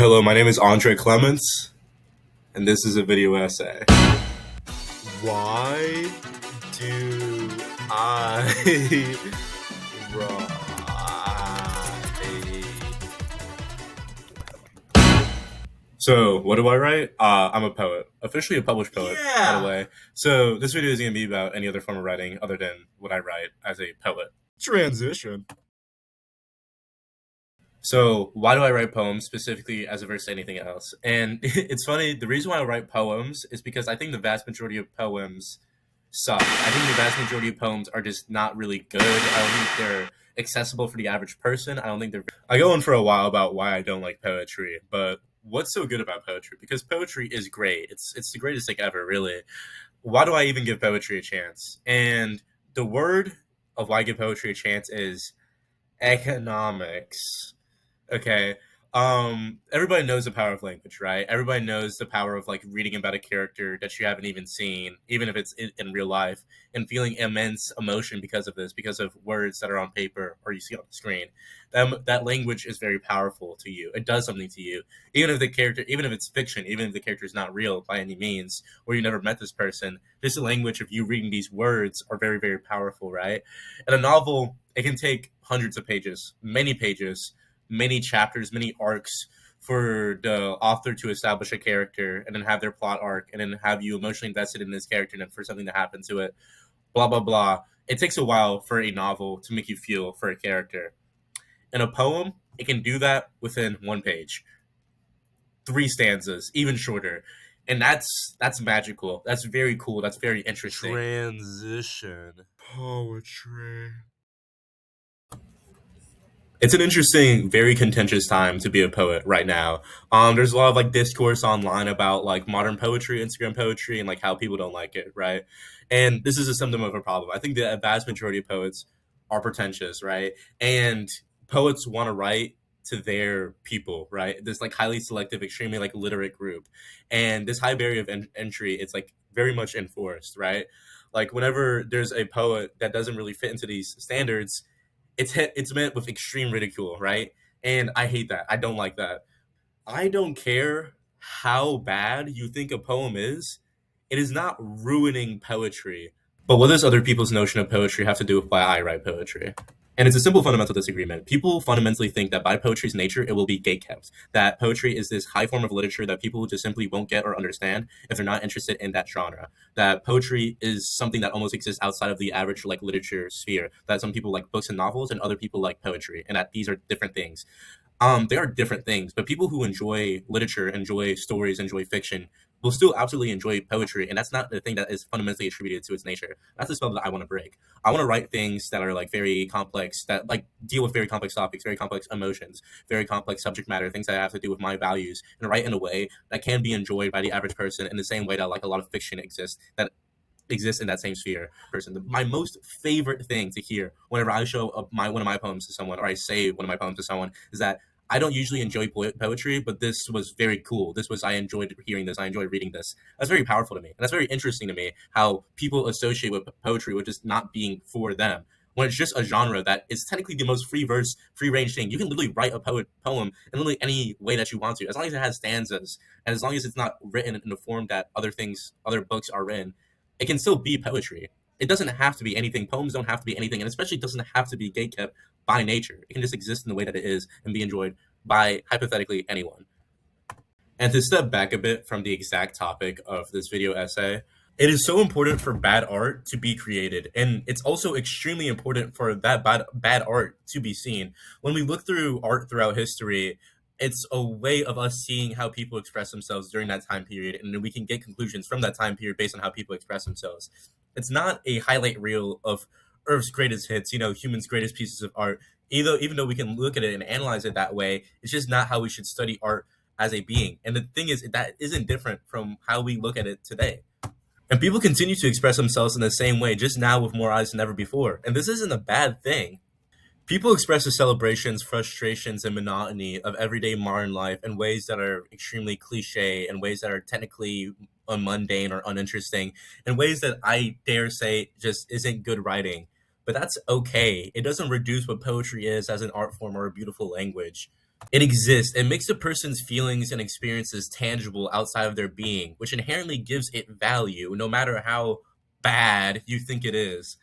Hello, my name is Andre Clements, and this is a video essay. Why do I write? So, what do I write? I'm a poet, officially a published poet, by the Yeah. way. So, this video is going to be about any other form of writing other than what I write as a poet. Transition. So, why do I write poems specifically as opposed to anything else? And it's funny, the reason why I write poems is because I think the vast majority of poems suck. I think the vast majority of poems are just not really good. I don't think they're accessible for the average person. I don't think they're. I go on for a while about why I don't like poetry, but what's so good about poetry? Because poetry is great. It's the greatest thing ever, really. Why do I even give poetry a chance? And the word of why I give poetry a chance is economics. Okay. Everybody knows the power of language, right? Everybody knows the power of like reading about a character that you haven't even seen, even if it's in real life, and feeling immense emotion because of this, because of words that are on paper or you see on the screen. That language is very powerful to you. It does something to you, even if the character, even if it's fiction, even if the character is not real by any means, or you never met this person. This language of you reading these words are very, very powerful, right? And a novel, it can take hundreds of pages, many chapters, many arcs for the author to establish a character and then have their plot arc and then have you emotionally invested in this character and then for something to happen to it, blah, blah, blah. It takes a while for a novel to make you feel for a character. In a poem, it can do that within one page, three stanzas, even shorter. And that's magical. That's very cool. That's very interesting. Transition. Poetry. It's an interesting, very contentious time to be a poet right now. There's a lot of like discourse online about like modern poetry, Instagram poetry, and like how people don't like it, right? And this is a symptom of a problem. I think the vast majority of poets are pretentious, right? And poets want to write to their people, right? This like highly selective, extremely like literate group, and this high barrier of entry, it's like very much enforced, right? Like whenever there's a poet that doesn't really fit into these standards, it's met with extreme ridicule, right? And I hate that. I don't like that. I don't care how bad you think a poem is. It is not ruining poetry. But what does other people's notion of poetry have to do with why I write poetry? And it's a simple fundamental disagreement. People fundamentally think that by poetry's nature, it will be gatekept. That poetry is this high form of literature that people just simply won't get or understand if they're not interested in that genre. That poetry is something that almost exists outside of the average like literature sphere. That some people like books and novels, and other people like poetry, and that these are different things. They are different things, but people who enjoy literature, enjoy stories, enjoy fiction will still absolutely enjoy poetry, and that's not the thing that is fundamentally attributed to its nature. That's the spell that I want to break. I want to write things that are like very complex, that like deal with very complex topics, very complex emotions, very complex subject matter, things that have to do with my values, and write in a way that can be enjoyed by the average person in the same way that like a lot of fiction exists in that same sphere person. My most favorite thing to hear whenever I show up one of my poems to someone or I say one of my poems to someone is that I don't usually enjoy poetry, but this was very cool. I enjoyed hearing this. I enjoyed reading this. That's very powerful to me. And that's very interesting to me how people associate with poetry with just not being for them. When it's just a genre that is technically the most free verse, free range thing. You can literally write a poem in literally any way that you want to, as long as it has stanzas and as long as it's not written in the form that other books are written, it can still be poetry. It doesn't have to be anything. Poems don't have to be anything, and especially doesn't have to be gatekept by nature. It can just exist in the way that it is and be enjoyed by hypothetically anyone. And to step back a bit from the exact topic of this video essay, it is so important for bad art to be created, and it's also extremely important for that bad art to be seen. When we look through art throughout history, it's a way of us seeing how people express themselves during that time period, and then we can get conclusions from that time period based on how people express themselves. It's not a highlight reel of Earth's greatest hits, humans' greatest pieces of art. Even though we can look at it and analyze it that way, it's just not how we should study art as a being. And the thing is, that isn't different from how we look at it today. And people continue to express themselves in the same way, just now with more eyes than ever before. And this isn't a bad thing. People express the celebrations, frustrations, and monotony of everyday modern life in ways that are extremely cliche, in ways that are technically mundane or uninteresting, in ways that I dare say just isn't good writing. But that's okay. It doesn't reduce what poetry is as an art form or a beautiful language. It exists. It makes a person's feelings and experiences tangible outside of their being, which inherently gives it value, no matter how bad you think it is.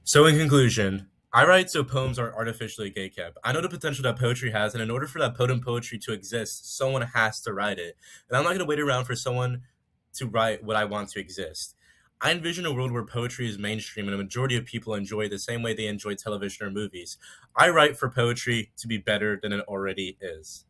So, in conclusion, I write so poems aren't artificially gatekept. I know the potential that poetry has, and in order for that potent poetry to exist, someone has to write it. And I'm not going to wait around for someone to write what I want to exist. I envision a world where poetry is mainstream and a majority of people enjoy it the same way they enjoy television or movies. I write for poetry to be better than it already is.